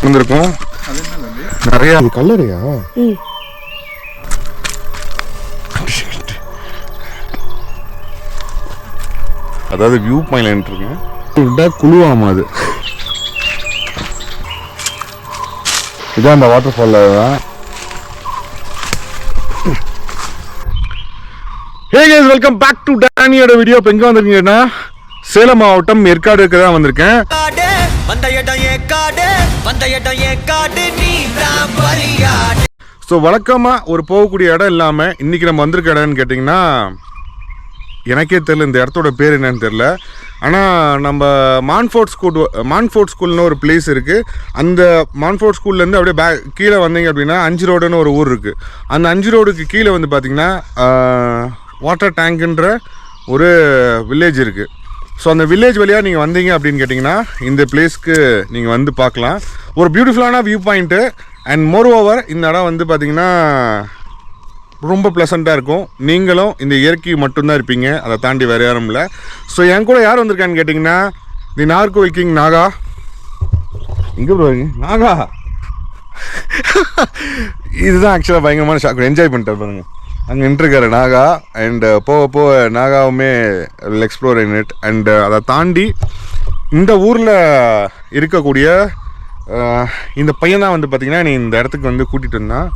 வந்திருக்கும். நிறைய கல்லறையா? அதாவது வியூ பாயிண்ட் இருக்குங்க. குழுவாமா அது. இதான் அந்த வாட்டர் ஃபால்ல தான். Hey guys, welcome back to டானியோட வீடியோ. இப்போ எங்கே வந்திருக்கீங்கன்னா சேலம் மாவட்டம் ஏற்காடுக்கு தான் வந்திருக்கேன். ஸோ வழக்கமாக ஒரு போகக்கூடிய இடம் இல்லாமல் இன்றைக்கி நம்ம வந்திருக்க இடம்னு கேட்டிங்கன்னா எனக்கே தெரியல, இந்த இடத்தோட பேர் என்னன்னு தெரில. ஆனால் நம்ம மான்ஃபோர்ட் ஸ்கூல்னு ஒரு பிளேஸ் இருக்குது. அந்த மான்ஃபோர்ட் ஸ்கூல்லேருந்து அப்படியே கீழே வந்தீங்க அப்படின்னா 5 ரோடுன்னு ஒரு ஊர் இருக்குது. அந்த 5 ரோடுக்கு கீழே வந்து பார்த்திங்கன்னா வாட்டர் டேங்குன்ற ஒரு வில்லேஜ் இருக்குது. ஸோ அந்த வில்லேஜ் வழியாக நீங்கள் வந்தீங்க அப்படின்னு கேட்டிங்கன்னா இந்த பிளேஸ்க்கு நீங்கள் வந்து பார்க்கலாம். ஒரு பியூட்டிஃபுல்லான view point. And more over இந்த இடம் வந்து பார்த்திங்கன்னா ரொம்ப ப்ளசண்ட்டாக இருக்கும். நீங்களும் இந்த இயற்கை மட்டும்தான் இருப்பீங்க, அதை தாண்டி வேறு யாரும் இல்லை. ஸோ என் கூட யார் வந்திருக்கான்னு கேட்டிங்கன்னா தி நாகர்கோவில் கிங் நாகா. எங்கே போகிறீங்க நாகா? இதுதான் ஆக்சுவலாக பயங்கரமான ஷாக். என்ஜாய் பண்ணிட்டு பாருங்க. அங்கே நின்றுருக்காரு நாகா. அண்ட் போக நாகாவுமே will explore in it. And அதை தாண்டி இந்த ஊரில் இருக்கக்கூடிய இந்த பையன் தான் வந்து பார்த்திங்கன்னா நீ இந்த இடத்துக்கு வந்து கூட்டிகிட்டு வந்தான்.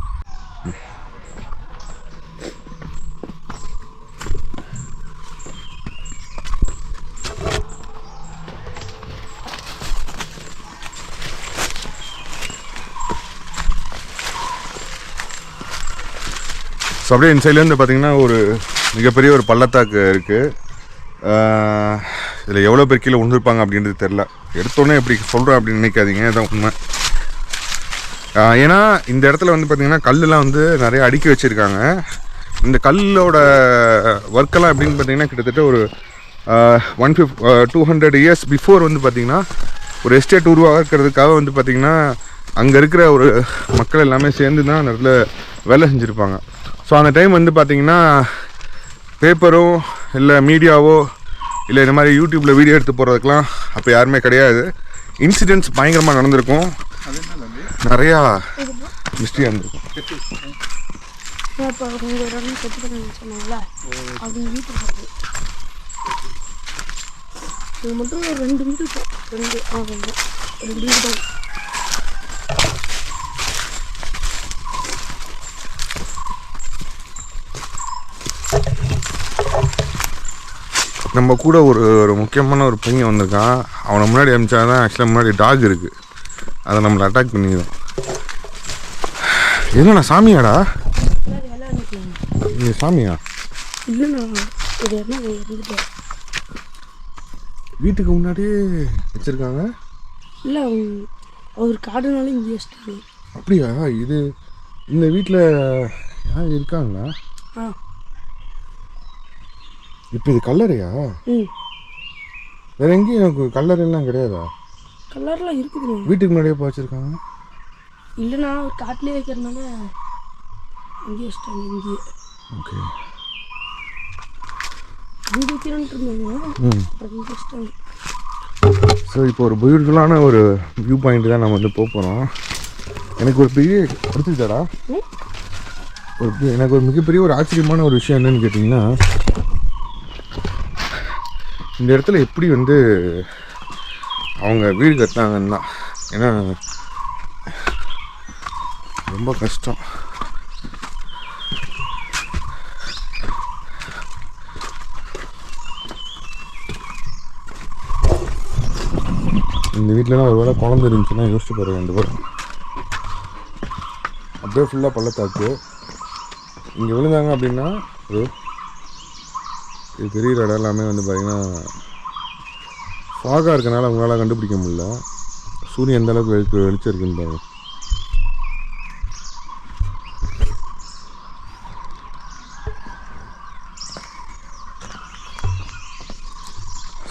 ஸோ அப்படியே இந்த சைட்லேருந்து பார்த்திங்கன்னா ஒரு மிகப்பெரிய ஒரு பள்ளத்தாக்கு இருக்குது. இதில் எவ்வளோ பேர் கீழே விழுந்திருப்பாங்க அப்படின்றது தெரில. எடுத்தோடனே எப்படி சொல்கிறேன் அப்படின்னு நினைக்காதீங்க, இதான் உண்மை. ஏன்னா இந்த இடத்துல வந்து பார்த்திங்கன்னா கல்லெலாம் வந்து நிறைய அடுக்கி வச்சுருக்காங்க. இந்த கல்லோட ஒர்க்கெல்லாம் எப்படின்னு பார்த்திங்கன்னா கிட்டத்தட்ட ஒரு 200 இயர்ஸ் பிஃபோர் வந்து பார்த்திங்கன்னா ஒரு எஸ்டேட் உருவாக்குறதுக்காக வந்து பார்த்திங்கன்னா அங்கே இருக்கிற ஒரு மக்கள் எல்லாமே சேர்ந்து தான் அந்த இடத்துல வேலை செஞ்சுருப்பாங்க. ஸோ அந்த டைம் வந்து பார்த்திங்கன்னா பேப்பரோ இல்லை மீடியாவோ இல்லை இந்த மாதிரி யூடியூப்பில் வீடியோ எடுத்து போடுறதுக்கெலாம் அப்போ யாருமே கிடையாது. இன்சிடென்ட்ஸ் பயங்கரமாக நடந்திருக்கும், நிறையா மிஸ்ட்ரியாக இருந்திருக்கும். நம்ம கூட ஒரு முக்கியமான ஒரு பையன் வந்திருக்கான். அவனை முன்னாடி அனுப்பிச்சா தான் ஆக்சுவலாக முன்னாடி டாக் இருக்குது, அதை நம்மளை அட்டாக் பண்ணிடும். என்னண்ணா சாமியாடா? நீ சாமியா? வீட்டுக்கு முன்னாடியே வச்சுருக்காங்க. இல்லை அவர் காடுனால இங்கே வச்சுட்டாங்க. அப்படியா? இது இந்த வீட்டில் யார் இருக்காங்களா? இப்போ இது கல்லறையா? வேற எங்கேயும் எனக்கு கல்லறைலாம் கிடையாதா? கல்லறைலாம் இருக்குது. வீட்டுக்கு முன்னாடியே வச்சுருக்காங்க. இல்லைண்ணா ஒரு காட்டிலே வைக்கிறதுனால இங்கே வச்சுட்டாங்க. இங்கே ஓகே இங்கே வைக்கிறேன்ட்டு இருந்தாங்க, அப்புறம் இங்கே வச்சுட்டாங்க. ஸோ இப்போ ஒரு பியூட்டிஃபுல்லான ஒரு வியூ பாயிண்ட் தான் நம்ம வந்து போகிறோம். எனக்கு ஒரு பெரிய பிடிச்சிருச்சாடா, எனக்கு ஒரு மிகப்பெரிய ஒரு ஆச்சரியமான ஒரு விஷயம் என்னன்னு கேட்டிங்கன்னா இந்த இடத்துல எப்படி வந்து அவங்க வீடு கட்டினாங்கன்னா, ஏன்னா ரொம்ப கஷ்டம். இந்த வீட்டிலலாம் ஒரு வேளை குழந்தை இருந்துச்சுன்னா யோசிச்சு பாருங்க. ரெண்டு பேரும் அப்படியே ஃபுல்லாக பள்ளத்தாக்கு. இங்கே விழுந்தாங்க அப்படின்னா இது தெரிகிற இடம் எல்லாமே வந்து பார்த்திங்கன்னா ஃபாகாக இருக்கனால அவங்களால கண்டுபிடிக்க முடியல. சூரியன் எந்த அளவுக்கு வெளிச்சம் இருக்குன்னு பாருங்க.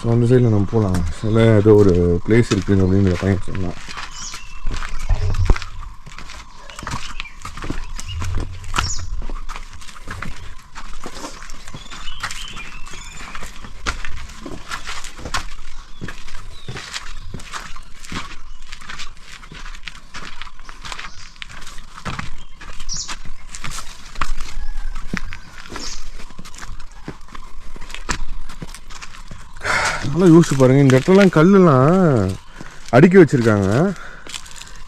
ஸோ அந்த சைடில் நம்ம போகலாம். சில ஏதோ ஒரு பிளேஸ் இருக்குங்க அப்படிங்கிற பையன் சொன்னான். நல்லா யோசிச்சு பாருங்கள். இந்த இடத்துலலாம் கல்லுலாம் அடுக்கி வச்சுருக்காங்க.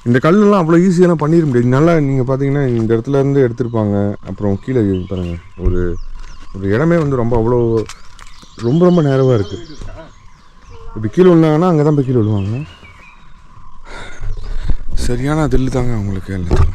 இந்த கல்லுலாம் அவ்வளோ ஈஸியெல்லாம் பண்ணிட முடியாது. நல்லா நீங்கள் பார்த்தீங்கன்னா இந்த இடத்துலேருந்து எடுத்திருப்பாங்க. அப்புறம் கீழே பாருங்கள், ஒரு ஒரு இடமே வந்து ரொம்ப அவ்வளோ ரொம்ப ரொம்ப நேரவாக இருக்குது. இப்படி கீழே விழுந்தாங்கன்னா அங்கே தான் போய் கீழே விழுவாங்க. சரியான தில்லு தாங்க அவங்களுக்கு எல்லாம்.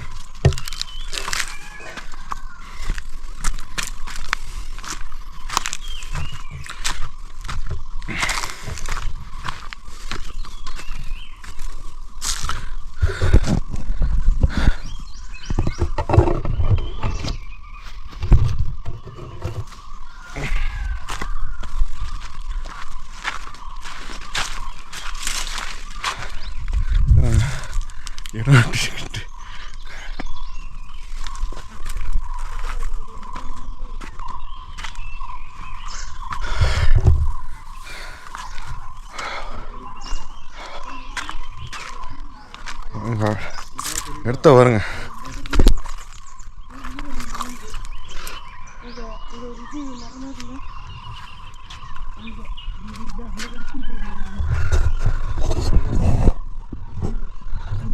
எடுத்த வருங்க.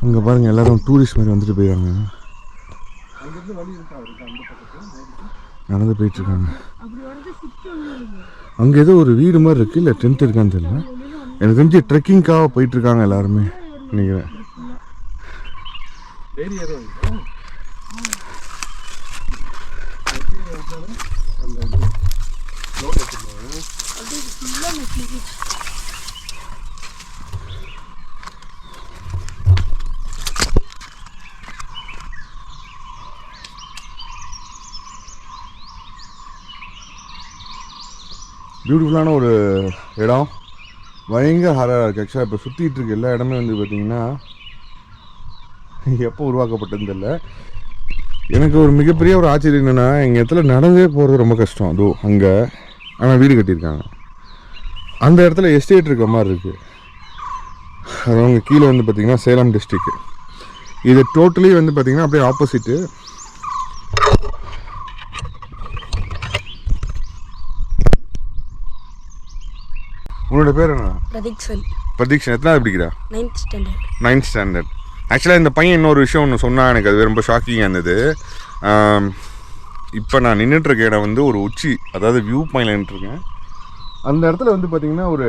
அங்கே பாருங்க, எல்லாரும் டூரிஸ்ட் மாதிரி வந்துட்டு போயிருக்காங்க. நடந்து போயிட்டு இருக்காங்க. அங்கே ஏதோ ஒரு வீடு மாதிரி இருக்கு, இல்லை டென்ட் இருக்கான்னு தெரியல. எனக்கு தெரிஞ்சு ட்ரெக்கிங்காக போயிட்டு இருக்காங்க எல்லாருமே நினைக்கிறேன். பியூட்டிஃபுல்லான ஒரு இடம், பயங்கர ஹாரராக இருக்குது. ஆக்சுவலாக இப்போ சுற்றிட்டு இருக்க எல்லா இடமே வந்து பார்த்திங்கன்னா எப்போ உருவாக்கப்பட்டதுன்னு தெரியல. எனக்கு ஒரு மிகப்பெரிய ஒரு ஆச்சரியம் என்னென்னா, எங்கள் இடத்துல நடந்தே போகிறது ரொம்ப கஷ்டம். அதோ அங்கே ஆனால் வீடு கட்டியிருக்காங்க. அந்த இடத்துல எஸ்டேட் இருக்க மாதிரி இருக்குது. அது அவங்க கீழே வந்து பார்த்திங்கன்னா சேலம் டிஸ்ட்ரிக்ட். இது டோட்டலி வந்து பார்த்திங்கன்னா அப்படியே ஆப்போசிட்டு. உன்னோட பேர் என்ன? பிரதீக்ஷன். எத்தனாவது படிக்கிறா? 9th standard. ஆக்சுவலாக இந்த பையன் இன்னொரு விஷயம் ஒன்று சொன்னால் எனக்கு அது ரொம்ப ஷாக்கிங்காக இருந்தது. இப்போ நான் நின்றுட்டுருக்க இடம் வந்து ஒரு உச்சி, அதாவது வியூ பாயிண்டில் நின்றுட்டுருக்கேன். அந்த இடத்துல வந்து பார்த்திங்கன்னா ஒரு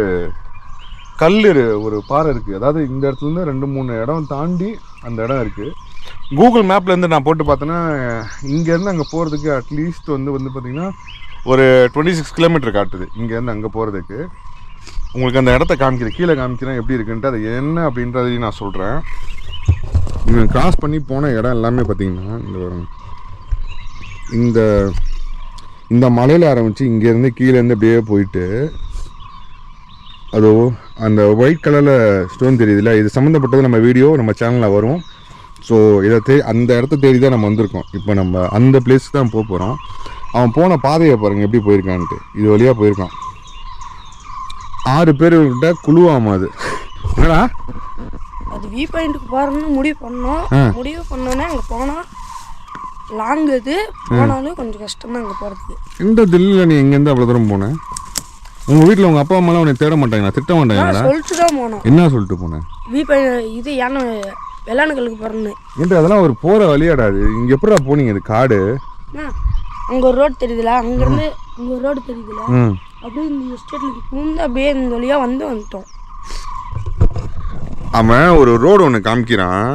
கல், ஒரு பாறை இருக்குது. அதாவது இந்த இடத்துலேருந்து 2-3 இடம் தாண்டி அந்த இடம் இருக்குது. கூகுள் மேப்லேருந்து நான் போட்டு பார்த்தேன்னா இங்கேருந்து அங்கே போகிறதுக்கு அட்லீஸ்ட் வந்து பார்த்திங்கன்னா ஒரு 26 கிலோமீட்டர் காட்டுது இங்கேருந்து அங்கே போகிறதுக்கு. உங்களுக்கு அந்த இடத்த காமிக்கிறேன், கீழே காமிக்கிறேன் எப்படி இருக்குன்ட்டு. அது என்ன அப்படின்றதையும் நான் சொல்கிறேன். நீங்கள் கிராஸ் பண்ணி போன இடம் எல்லாமே பார்த்தீங்கன்னா இந்த மலையில் ஆரம்பித்து இங்கேருந்து கீழேருந்து அப்படியே போயிட்டு அதோ அந்த ஒயிட் கலரில் ஸ்டோன் தெரியுதுல்ல, இது சம்மந்தப்பட்டது நம்ம வீடியோ நம்ம சேனலில் வரும். ஸோ இதை அந்த இடத்த தேடி தான் நம்ம வந்திருக்கோம். இப்போ நம்ம அந்த பிளேஸ்க்கு தான் போக போகிறோம். அவன் போன பாதையை பாருங்கள் எப்படி போயிருக்கான்ட்டு. இது வழியாக போயிருக்கான். 6 பேர்கிட்ட குழுவாமா அது. என்னடா அது வியூ பாயிண்ட்டுக்கு போகிறோம்னு முடிவு பண்ணோன்னே அங்கே போனால் லாங், இது போனாலும் கொஞ்சம் கஷ்டம் தான் அங்கே போகிறதுக்கு. இந்த தில்லியில் நீ எங்கேருந்து அவ்வளோ தூரம் போனேன்? உங்கள் வீட்டில் உங்கள் அப்பா அம்மாலாம் உன்னை தேட மாட்டாங்களா, திட்ட மாட்டாங்களா? சொல்லிட்டு தான் போனோம். என்ன சொல்லிட்டு போனேன்? வியூ பாயிண்ட் இது யானை வெள்ளானுக்களுக்கு போகிறேன்னு. ஏன்ட்டு அதெல்லாம் ஒரு போகிற வழியாடாது. இங்கே எப்படா போனீங்க? இது காடு. அங்கே ஒரு ரோடு தெரியுதுல, அங்கேருந்து அங்கே ஒரு ரோடு தெரியுதுல, அப்படியே இந்த எஸ்டேட்டில் பூந்து அப்படியே இந்த வழியாக வந்துட்டோம். அவன் ஒரு ரோடு ஒன்று காமிக்கிறான்.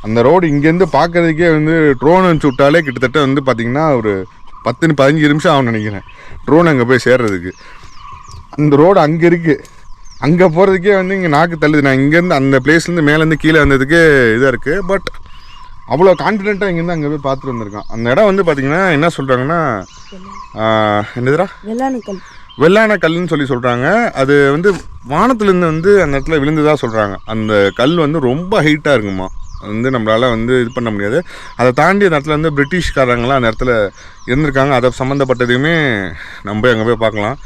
அந்த ரோடு இங்கேருந்து பார்க்கறதுக்கே வந்து ட்ரோன் வச்சு விட்டாலே கிட்டத்தட்ட வந்து பார்த்திங்கன்னா ஒரு 10-15 நிமிஷம் ஆகும் நினைக்கிறேன் ட்ரோன் அங்கே போய் சேர்றதுக்கு. அந்த ரோடு அங்கே இருக்குது. அங்கே போகிறதுக்கே வந்து இங்கே நாக்கு தள்ளுது. நான் இங்கேருந்து அந்த பிளேஸ்லேருந்து மேலேருந்து கீழே வந்ததுக்கு இதாக இருக்குது. பட் அவ்வளோ கான்ஃபிடென்ட்டாக இங்கேருந்து அங்கே போய் பார்த்துட்டு வந்திருக்கான். அந்த இடம் வந்து பார்த்திங்கன்னா என்ன சொல்கிறாங்கன்னா என்னதுடா வெள்ளான கல்லுன்னு சொல்லி சொல்கிறாங்க. அது வந்து வானத்துலேருந்து வந்து அந்த இடத்துல விழுந்ததாக சொல்கிறாங்க. அந்த கல் வந்து ரொம்ப ஹைட்டாக இருக்குமா, அது வந்து நம்மளால் வந்து இது பண்ண முடியாது. அதை தாண்டி அந்த இடத்துல வந்து பிரிட்டிஷ்காரங்களாம் அந்த இடத்துல இருந்திருக்காங்க. அதை சம்மந்தப்பட்டதையுமே நம்ம போய் அங்கே போய் பார்க்கலாம்.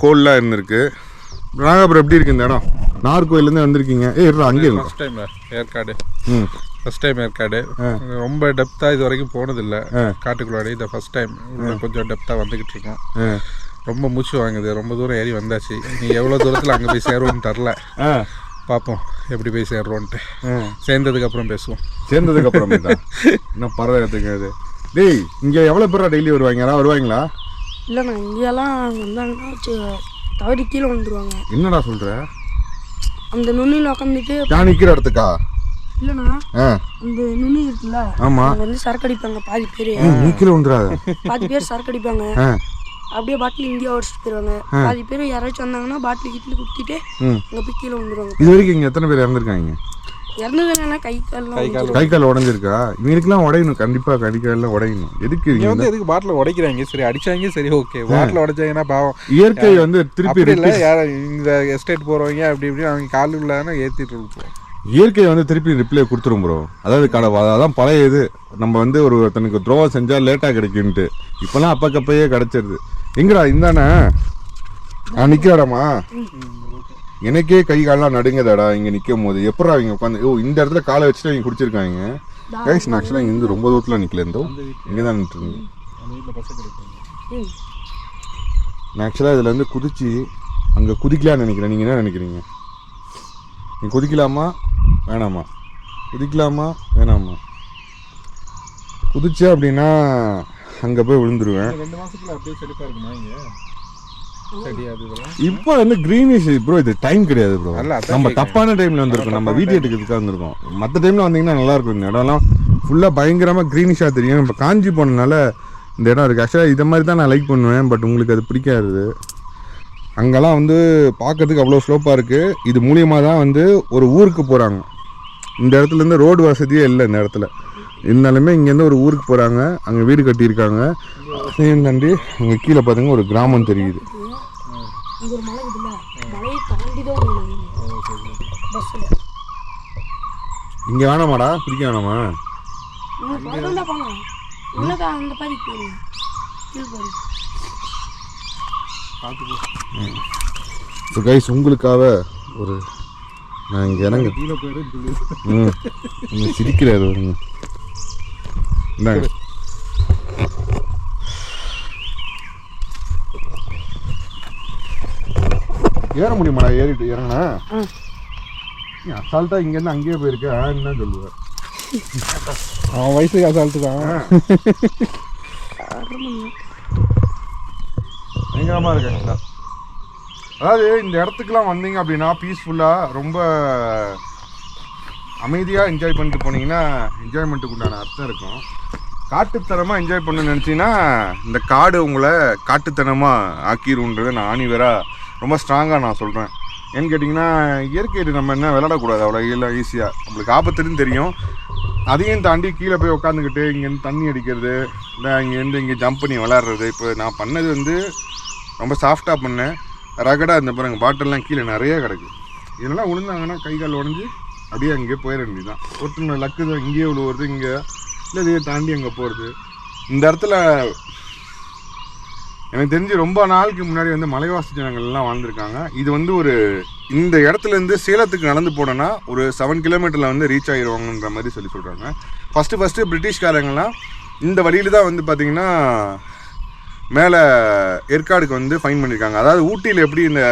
கோல்லாம் இருந்திருக்கு. நாகபுரம் எப்படி இருக்குது இந்த இடம்? நாகர்கோயிலேருந்து வந்திருக்கீங்க. அங்கே first time Yercaud. First time Yercaud. ரொம்ப டெப்த்தாக இது வரைக்கும் போனதில்லை காட்டுக்குள்ளாடி. இந்த ஃபஸ்ட் டைம் கொஞ்சம் டெப்த்தாக வந்துக்கிட்டு இருக்கோம். ரொம்ப மூச்சு வாங்குது, ரொம்ப தூரம் ஏறி வந்தாச்சு. நீ எவ்வளோ தூரத்தில் அங்கே போய் சேருவோன்னு தெரில, பார்ப்போம் எப்படி போய் சேர்றோன்ட்டு. சேர்ந்ததுக்கப்புறம் பேசுவோம். சேர்ந்ததுக்கப்புறம் இன்னும் பரவாயில்ல. அது டேய், இங்கே எவ்வளோ பேரா டெய்லி வருவாங்க? யாராவது வருவாங்களா? இல்லைண்ணா, இங்கெல்லாம் வந்தாங்கன்னா தவறி கீழே வந்துடுவாங்க. என்னடா சொல்கிற? அந்த நுண்ணியில் உட்காந்துட்டு நான் நிற்கிற இடத்துக்கா? இல்லைண்ணா, அந்த நுண்ணி இருக்குல்ல, ஆமாம், வந்து சரக்கு அடிப்பாங்க பாதி பேர். நீ கீழே வந்துடாத. பாதி பேர் சரக்கு அடிப்பாங்க, அப்படியே பாட்டில் இங்கேயே உடச்சிட்டு போயிடுவாங்க. பாதி பேர் யாராச்சும் வந்தாங்கன்னா பாட்டில் கீட்டில் குத்திட்டு அங்கே போய் கீழே வந்துடுவாங்க. இது வரைக்கும் இங்கே எத்தனை பேர் இறந்துருக்காங்க? இறந்ததுன்னா கை கால் உடஞ்சிருக்கா? இவங்களுக்குலாம் உடையணும், கண்டிப்பாக கை காலெல்லாம் உடையணும். எதுக்கு எதுக்கு பாட்டில் உடைக்கிறாங்க? சரி அடிச்சாங்க, சரி ஓகே. பாட்டில் உடைச்சாங்கன்னா பாவம். இயற்கை வந்து திருப்பி இல்லை, இந்த எஸ்டேட் போகிறவங்க அப்படி இப்படி அவங்க கால் உள்ளாங்கன்னா ஏற்றிட்டு இருப்போம். இயற்கை வந்து திருப்பி ரிப்ளை கொடுத்துரும் ப்ரோ. அதாவது அதான் பழைய இது. நம்ம வந்து ஒரு தனக்கு துரோகம் செஞ்சால் லேட்டாக கிடைக்குன்ட்டு இப்போலாம் அப்பக்கப்பையே கிடச்சிருது. எங்கடா இந்தானே நான் நிற்கிறாடாமா? எனக்கே கை காலெலாம் நடுங்கதாடா இங்கே நிற்கும் போது. எப்படா இங்கே உட்காந்து இந்த இடத்துல காலை வச்சுட்டு அவங்க குடிச்சிருக்காங்க. கைஸ், நான் ஆக்சுவலாக இங்கேருந்து ரொம்ப தூரத்தில் நிற்கல, இருந்தோம் இங்கே தான் நின்றுருந்தேன். நான் ஆக்சுவலாக இதில் வந்து குதிச்சு அங்கே குதிக்கலான்னு நினைக்கிறேன். நீங்கள் என்ன நினைக்கிறீங்க? நீ குதிக்கலாமா வேணாமா? குதிக்கலாமா வேணாமா? குதிச்சே அப்படின்னா அங்கே போய் விழுந்துருவேன். 2 மாசத்துல அப்படியே செழிப்பா இருக்குமா இங்கே? இப்போ வந்து கிரீனிஷ் ப்ரோ. இது டைம் கிடையாது ப்ரோ. நம்ம தப்பான டைமில் வந்திருக்கோம். நம்ம வீடியோ எடுக்கிறதுக்காக வந்திருக்கோம். மற்ற டைமில் வந்தீங்கன்னா நல்லா இருக்கும். இந்த இடம்லாம் ஃபுல்லாக பயங்கரமாக க்ரீனிஷாக தெரியும். இப்போ காஞ்சி போனதுனால இந்த இடம் இருக்குது. ஆக்சுவலாக இதை மாதிரி தான் நான் லைக் பண்ணுவேன், பட் உங்களுக்கு அது பிடிக்காது. அங்கெல்லாம் வந்து பார்க்கறதுக்கு அவ்வளோ ஸ்லோப்பாக இருக்குது. இது மூலியமாக தான் வந்து ஒரு ஊருக்கு போகிறாங்க. இந்த இடத்துலேருந்து ரோடு வசதியே இல்லை இந்த இடத்துல. இருந்தாலுமே இங்கேருந்து ஒரு ஊருக்கு போகிறாங்க, அங்கே வீடு கட்டியிருக்காங்க. அதையும் தாண்டி அங்கே கீழே பார்த்தீங்கன்னா ஒரு கிராமம் தெரியுது. இங்கே வேணாமாடா? பிடிக்க வேணாமா? ஸோ கைஸ், உங்களுக்காக ஒரு நான் இங்கே இறங்க சிரிக்கிறாரு வருங்க. இந்தாங்க. ஏற முடியுமாடா? ஏறிட்டு இறங்கினா நீ அசால்ட்டாக இங்கேருந்து அங்கேயே போயிருக்க. என்ன சொல்லுவேன்? அவன் வயசுக்கு அசால்ட்டு தான். பயங்கரமாக இருக்கு. அதாவது இந்த இடத்துக்குலாம் வந்தீங்க அப்படின்னா பீஸ்ஃபுல்லாக ரொம்ப அமைதியாக என்ஜாய் பண்ணிட்டு போனீங்கன்னா என்ஜாய்மெண்ட்டுக்கு உண்டான அர்த்தம் இருக்கும். காட்டுத்தனமாக என்ஜாய் பண்ண நினச்சிங்கன்னா இந்த காடு உங்களை காட்டுத்தனமாக ஆக்கிடுன்றதை நான் ஆணிவராக ரொம்ப ஸ்ட்ராங்காக நான் சொல்கிறேன். ஏன்னு கேட்டிங்கன்னா இயற்கையை நம்ம என்ன விளையாடக்கூடாது அவ்வளோ இல்லை. ஈஸியாக நம்மளுக்கு ஆபத்துன்னு தெரியும். அதையும் தாண்டி கீழே போய் உட்காந்துக்கிட்டு இங்கேருந்து தண்ணி அடிக்கிறது, இல்லை இங்கேருந்து இங்கே ஜம்ப் பண்ணி விளாட்றது. இப்போ நான் பண்ணது வந்து ரொம்ப சாஃப்டாக பண்ணேன். ரகடாக இருந்த பாருங்க, பாட்டில்லாம் கீழே நிறைய கிடக்கு. இதெல்லாம் விழுந்தாங்கன்னா கை கால் உடஞ்சி அப்படியே அங்கேயே போயிட வேண்டியதுதான். ஒருத்தர் லக்கு தான் இங்கேயே விழுவுறது, இங்கே இல்லை இதையே தாண்டி அங்கே போகிறது. இந்த இடத்துல எனக்கு தெரிஞ்சு ரொம்ப நாளுக்கு முன்னாடி வந்து மலைவாசி ஜனங்கள்லாம் வாழ்ந்துருக்காங்க. இது வந்து ஒரு இந்த இடத்துலேருந்து சேலத்துக்கு நடந்து போனோன்னா ஒரு 7 கிலோமீட்டரில் வந்து ரீச் ஆகிடுவாங்கன்ற மாதிரி சொல்கிறாங்க. ஃபஸ்ட்டு பிரிட்டிஷ்காரங்கெல்லாம் இந்த வழியில் தான் வந்து பார்த்திங்கன்னா மேலே ஏற்காடுக்கு வந்து ஃபைன் பண்ணியிருக்காங்க. அதாவது ஊட்டியில் எப்படி இந்த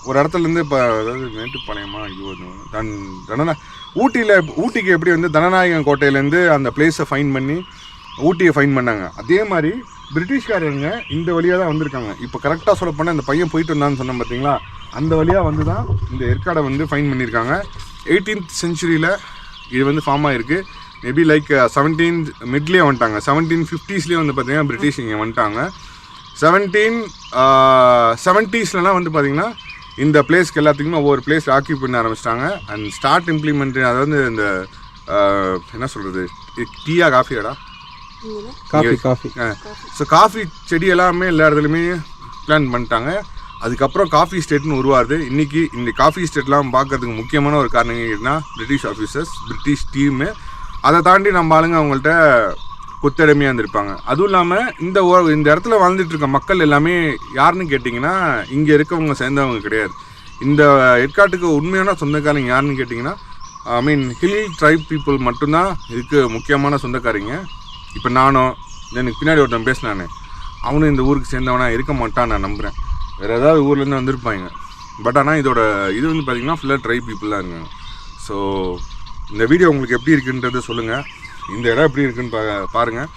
ஒரு இடத்துலேருந்து இப்போ அதாவது மேட்டுப்பாளையமா இது ஊட்டிக்கு எப்படி வந்து தனநாயகன் கோட்டையிலேருந்து அந்த பிளேஸை ஃபைன் பண்ணி ஊட்டியை ஃபைன் பண்ணாங்க, அதே மாதிரி பிரிட்டிஷ்காரங்க இந்த வழியாக தான் வந்திருக்காங்க. இப்போ கரெக்டாக சொல்ல போனால் இந்த பையன் போயிட்டு வந்தான்னு சொன்னேன் பார்த்தீங்களா, அந்த வழியாக வந்து தான் இந்த ஏற்காடை வந்து ஃபைன் பண்ணியிருக்காங்க. 18th செஞ்சுரியில் இது வந்து ஃபார்ம் ஆகிருக்கு. மேபி லைக் 17th மிட்லேயே வந்துட்டாங்க. 1750ஸ்லேயே வந்து பார்த்திங்கன்னா பிரிட்டிஷ் இங்கே வந்துட்டாங்க. 1770ஸ்லாம் வந்து பார்த்திங்கன்னா இந்த பிளேஸ்க்கு எல்லாத்துக்குமே ஒவ்வொரு பிளேஸ் ஆக்கியூ பண்ண ஆரம்பிச்சிட்டாங்க. அண்ட் ஸ்டார்ட் இம்ப்ளிமெண்ட், அதாவது இந்த என்ன சொல்கிறது, டீயா காஃபியாடா? காஃபி. ஸோ காஃபி செடி எல்லாமே எல்லா இடத்துலையுமே பிளான் பண்ணிட்டாங்க. அதுக்கப்புறம் காஃபி ஸ்டேட்னு உருவாது. இன்றைக்கி இந்த காஃபி ஸ்டேட்லாம் பார்க்கறதுக்கு முக்கியமான ஒரு காரணம் கேட்டிங்கன்னா பிரிட்டிஷ் ஆஃபீஸர்ஸ், பிரிட்டிஷ் டீமு. அதை தாண்டி நம்ம ஆளுங்க அவங்கள்ட்ட கொத்தடிமையாக இருந்திருப்பாங்க. அதுவும் இல்லாமல் இந்த இடத்துல வாழ்ந்துட்டு இருக்க மக்கள் எல்லாமே யாருன்னு கேட்டிங்கன்னா இங்கே இருக்கவங்க சேர்ந்தவங்க கிடையாது. இந்த ஏற்காட்டுக்கு உண்மையான சொந்தக்காரங்க யாருன்னு கேட்டிங்கன்னா ஹில் ட்ரைப் பீப்புள் மட்டும்தான் இதுக்கு முக்கியமான சொந்தக்காரங்க. இப்போ நானும் எனக்கு பின்னாடி ஒருத்தன் பேசினானே, அவனும் இந்த ஊருக்கு சேர்ந்தவனா இருக்க மாட்டான் நான் நம்புகிறேன். வேறு ஏதாவது ஊர்லேருந்து வந்திருப்பாங்க. பட் ஆனால் இதோட இது வந்து பார்த்திங்கன்னா ஃபுல்லாக ட்ரைப் பீப்புளாக இருக்காங்க. ஸோ இந்த வீடியோ உங்களுக்கு எப்படி இருக்குன்றதை சொல்லுங்கள். இந்த இடம் எப்படி இருக்குன்னு பாருங்கள்.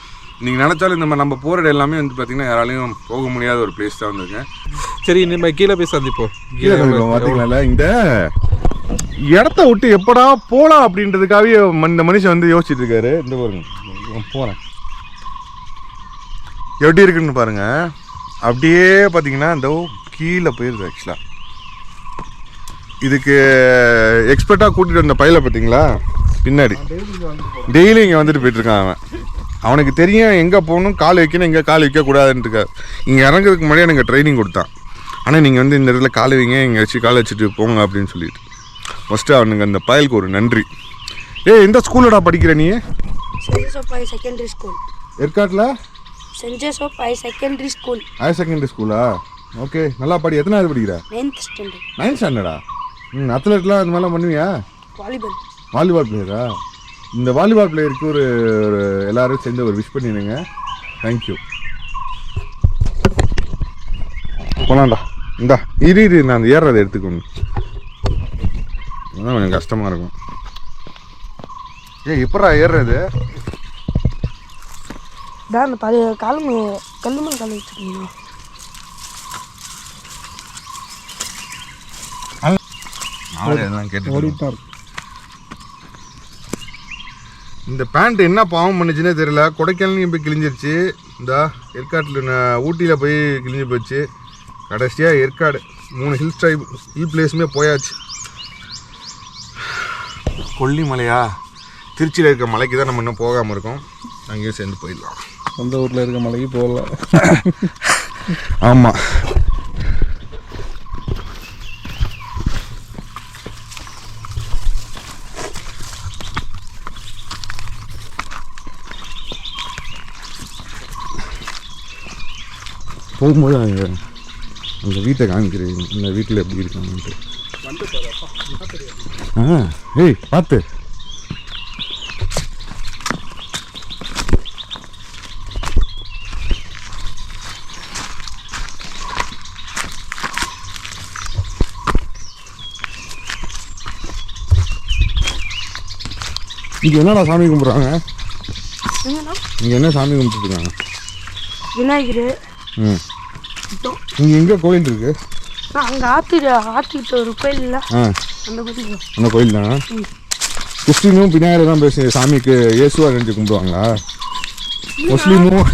நீங்கள் நினச்சாலும் இந்த மாதிரி நம்ம போகிற இடம் எல்லாமே வந்து பார்த்திங்கன்னா யாராலையும் போக முடியாத ஒரு பிளேஸ் தான் வந்திருக்கேன். சரி, நம்ம கீழே போய் சந்திப்போம். பார்த்தீங்களா இந்த இடத்த விட்டு எப்படா போகலாம் அப்படின்றதுக்காகவே இந்த மனுஷன் வந்து யோசிச்சுட்டு இருக்காரு. இந்த பாருங்க போகிறேன் எப்படி இருக்குன்னு பாருங்கள். அப்படியே பார்த்தீங்கன்னா இந்த கீழே போயிருது. ஆக்சுவலாக இதுக்கு எக்ஸ்பர்ட்டாக கூட்டிகிட்டு வந்த பையில பார்த்தீங்களா பின்னாடி டெய்லி இங்கே வந்துட்டு போயிட்டுருக்கான். அவனுக்கு தெரியும் எங்கே போகணும், கால் வைக்கணும், எங்கே கால் வைக்கக்கூடாதுன்னு இருக்காது. இங்கே இறங்குறதுக்கு முன்னாடியே எனக்கு ட்ரைனிங் கொடுத்தான். ஆனால் நீங்கள் வந்து இந்த இடத்துல கால் வைங்க, இங்கே வச்சு கால் வச்சுட்டு போங்க அப்படின்னு சொல்லிட்டு ஃபஸ்ட்டு அவனுக்கு அந்த பயலுக்கு ஒரு நன்றி. இந்த ஸ்கூலோட படிக்கிற நீ? Saint Joseph high secondary school. ஏற்காட்டில் saint Joseph high secondary school. Higher secondary ஸ்கூலா? ஓகே, நல்லா படி. எத்தனாவது படிக்கிற? 9th standard. 9th ஸ்டாண்டர்டா? அத்லெட்லாம் அந்த மாதிரிலாம் பண்ணுவியா? வாலிபால் பிளேயரா? இந்த வாலிபால் பிளேயருக்கு ஒரு எல்லாரும் சேர்ந்து ஒரு விஷ் பண்ணிடுங்க. தேங்க்யூ. போலாம்டா. இந்தா இரு நான் அந்த ஏறுறதை எடுத்துக்கணும். அதுதான் கொஞ்சம் கஷ்டமாக இருக்கும். எப்படா ஏறுறது? தான் கல்லுமன் கால் வச்சுருக்கீங்களா? இந்த பேண்ட் என்ன பாவம் பண்ணுச்சுன்னே தெரியல. கொடைக்கானலையும் போய் கிழிஞ்சிருச்சு. இந்த ஏற்காட்டில் ஊட்டியில் போய் கிழிஞ்சு போச்சு. கடைசியாக ஏற்காடு 3 ஹில் பிளேஸுமே போயாச்சு. கொல்லிமலையா? திருச்சியில் இருக்க மலைக்கு தான் நம்ம இன்னும் போகாமல் இருக்கோம். அங்கேயும் சேர்ந்து போயிடலாம். அந்த ஊரில் இருக்க மலைக்கு போகலாம். ஆமாம். போகும்போது அந்த வீட்டை காமிக்கிறேன். இந்த வீட்டில் எப்படி இருக்காங்கன்ட்டு. ஏய் பார்த்து. இங்கே என்னடா சாமி கும்பிட்றாங்க? இங்கே என்ன சாமி கும்பிட்டுருக்காங்க? விநாயகர். இங்கே எங்கே கோயில் இருக்கு? அங்கே ஆற்றுக்கிட்ட ஒரு கோயில் இல்லை? அந்த கோயில் தான். கிறிஸ்டினும் விநாயகர் தான் பேச சாமிக்கு இயேசுவா நினைச்சு கும்பிடுவாங்களா? முஸ்லீமும்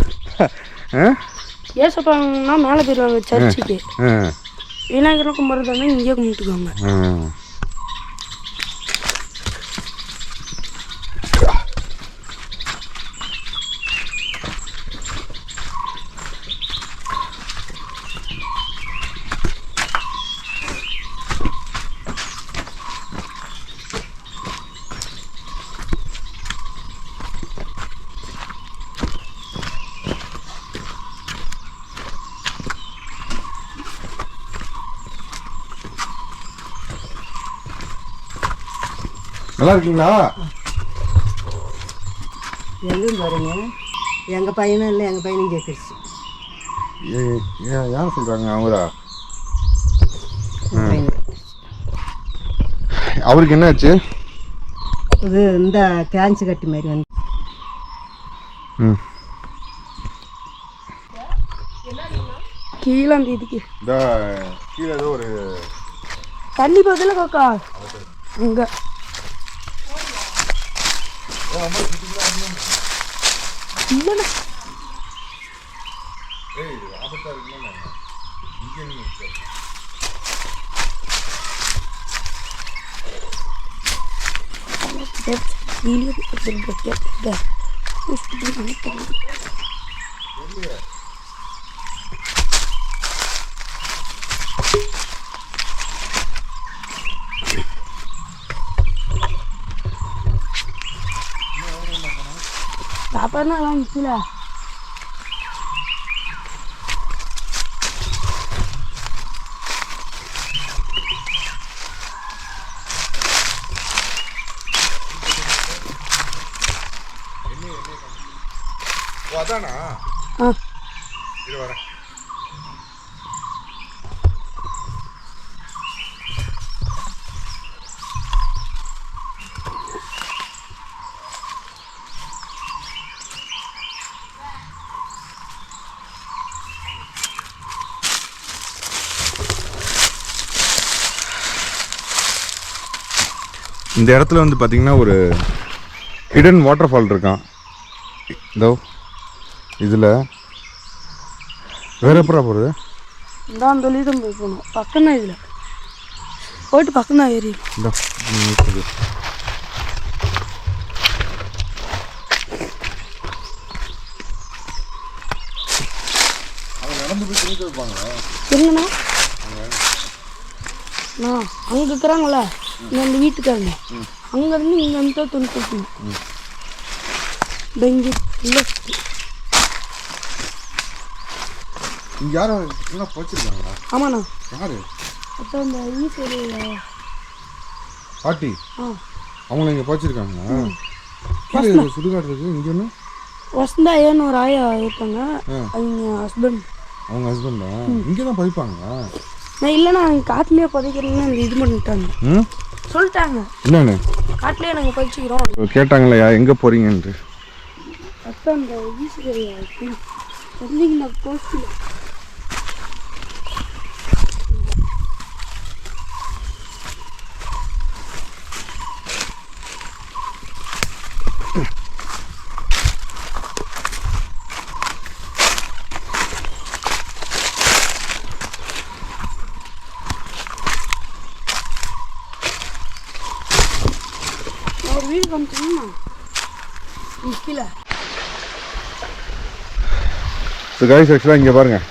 ஏசப்பாங்கன்னா மேலே போயிடுவாங்க சர்ச்சுக்கு. விநாயகரும் கும்பிட்றதாங்க இங்கே கும்பிட்டுக்குவாங்க. நல்லா இருக்கீங்களா? எங்கேயும் பாருங்க, எங்கள் பையனும் இல்லை, எங்கள் பையனும் கேட்டுருச்சு. யார் சொல்கிறாங்க? அவங்களா? அவருக்கு என்ன ஆச்சு? இது இந்த கேன்சு கட்டி மாதிரி வந்து கீழே அந்த இதுக்கு கீழே ஏதோ ஒரு தண்ணி பதில் காக்கா அங்கே இல்லைண்ணா. சாப்பாடுனா எல்லாம் நிற்கல. இந்த இடத்துல வந்து பார்த்தீங்கன்னா ஒரு ஹிடன் வாட்டர் ஃபால் இருக்கான். இதோ இதில் வேற எப்படா போகிறது? இந்த அந்த தான் போய் போகணும். பக்கம் தான் இதில் போயிட்டு பக்கம் தான் ஏறி. இதோ என்னண்ணா அங்கே இருக்கிறாங்கள இந்த வீட்டுக்காரங்க அங்கேருந்து இங்கே வந்து தான் துணி போட்டணும். பெங்கி இல்லை இங்கே யாரும் என்ன போச்சிருக்காங்களா? ஆமாண்ணா. யாரு? அப்போ இந்த ஈஸ்வரி பாட்டி ஆ அவங்கள இங்கே போச்சிருக்காங்களா? சுடுகாடு இருக்கு இங்கே ஒன்று வசந்தா ஏன்னு ஒரு ஆயா இருப்பாங்க. அவங்க ஹஸ்பண்ட். அவங்க ஹஸ்பண்டா இங்கே தான் பதிப்பாங்களா? நான் இல்லைண்ணா அவங்க காட்டிலேயே பதிக்கிறேன்னு அந்த இது பண்ணிட்டாங்க. சொல்லிட்டாங்க என்னன்னு காட்டிலேயே நாங்கள் பதிச்சுக்கிறோம். கேட்டாங்களா எங்கே போகிறீங்கன்ட்டு? அப்போ அந்த ஈஸ்வரி சொன்னீங்கன்னா போஸ்டில் ஒரு வீடு வந்துட்டீங்கன்னா கீழே. ஸோ கைஸ் ஆக்சுவலாக இங்கே பாருங்கள்,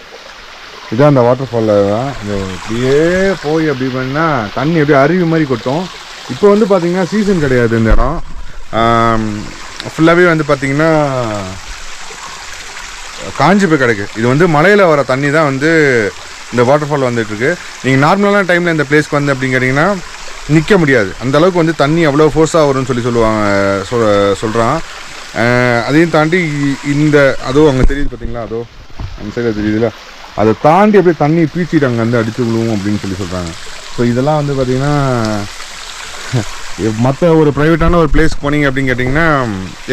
இதான் அந்த வாட்டர் ஃபாலில் தான். இந்த இப்படியே போய் அப்படி பண்ணால் தண்ணி அப்படியே அருவி மாதிரி கொட்டும். இப்போ வந்து பார்த்திங்கன்னா சீசன் கிடையாது இந்த இடம். ஃபுல்லாகவே வந்து பார்த்திங்கன்னா காஞ்சி போய் கிடக்கு. இது வந்து மலையில் வர தண்ணி தான் வந்து இந்த வாட்டர் ஃபால் வந்துட்டுருக்கு. நீங்கள் நார்மலான டைமில் இந்த பிளேஸ்க்கு வந்து அப்படின்னு கேட்டிங்கன்னா நிற்க முடியாது. அந்தளவுக்கு வந்து தண்ணி அவ்வளோ ஃபோர்ஸாக வரும்னு சொல்கிறான். அதையும் தாண்டி இந்த அதோ அங்கே தெரியுது பார்த்தீங்களா, அதோ அந்த சைடில் தெரியுதுல, அதை தாண்டி அப்படியே தண்ணி பீச்சிட்டு அங்கே வந்து அடித்து விழுவும் அப்படின்னு சொல்கிறாங்க. ஸோ இதெல்லாம் வந்து பார்த்திங்கன்னா மற்ற ஒரு ப்ரைவேட்டான ஒரு பிளேஸ் போனீங்க அப்படின்னு கேட்டிங்கன்னா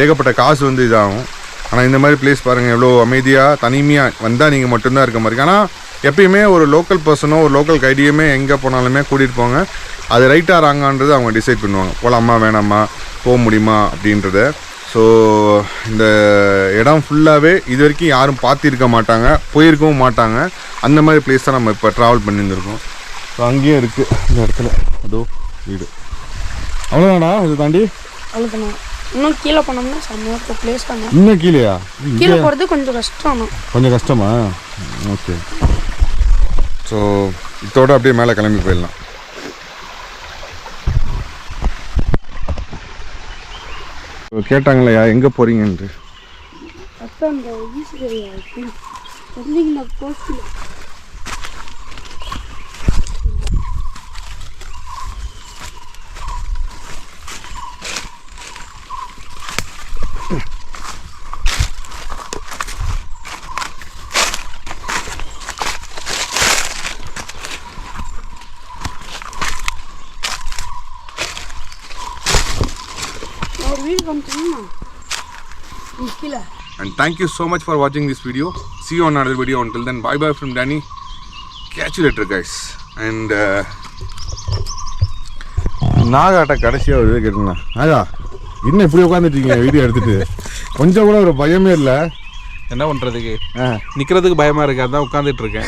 ஏகப்பட்ட காசு வந்து இதாகும். ஆனால் இந்த மாதிரி பிளேஸ் பாருங்கள், எவ்வளோ அமைதியாக தனிமையாக வந்தால் நீங்கள் மட்டும்தான் இருக்க மாதிரி. ஆனால் எப்பயுமே ஒரு லோக்கல் பர்சனோ ஒரு லோக்கல் கைடியுமே எங்கே போனாலுமே கூட்டிகிட்டு போங்க. அது ரைட்டாக ராங்கான்றது அவங்க டிசைட் பண்ணுவாங்க. போகலாமா வேணாமா, போக முடியுமா அப்படின்றத. ஸோ இந்த இடம் ஃபுல்லாகவே இது வரைக்கும் யாரும் பார்த்திருக்க மாட்டாங்க, போயிருக்கவும் மாட்டாங்க. அந்த மாதிரி பிளேஸ் தான் நம்ம இப்போ ட்ராவல் பண்ணியிருந்துருக்கோம். ஸோ அங்கேயே இருக்குது இந்த இடத்துல அதோ வீடு. அவ்வளோதானா? இதை தாண்டி அவ்வளோதாண்ணா. இன்னும் கீழே போனோம்னா செம்மையாக பிளேஸ் தானே. இன்னும் கீழேயா? கீழே போகிறது கொஞ்சம் கஷ்டம். கொஞ்சம் கஷ்டமா? ஓகே. ஸோ இதோட அப்படியே மேலே கிளம்பி போயிடலாம். கேட்டாங்களா எங்கே போகிறீங்கன்ட்டு? அப்போ அந்த ஈஸ்வரி சொன்னீங்கன்னா போஸ்டில் ஒரு வீடு வந்துட்டீங்கன்னா கீழே. And thank you so much for watching this video. See you on another video. Until then, bye bye from Danny. Catch you later, guys. And நாகாட்ட கடைசியாக ஒரு இது கேட்டுங்கண்ணா. நாகா இன்னும் இப்படி உட்காந்துட்டீங்க வீடியோ எடுத்துகிட்டு? கொஞ்சம் கூட ஒரு பயமே இல்லை. என்ன பண்ணுறதுக்கு, நிற்கிறதுக்கு பயமாக இருக்குது, அதான் உட்காந்துட்டு இருக்கேன்.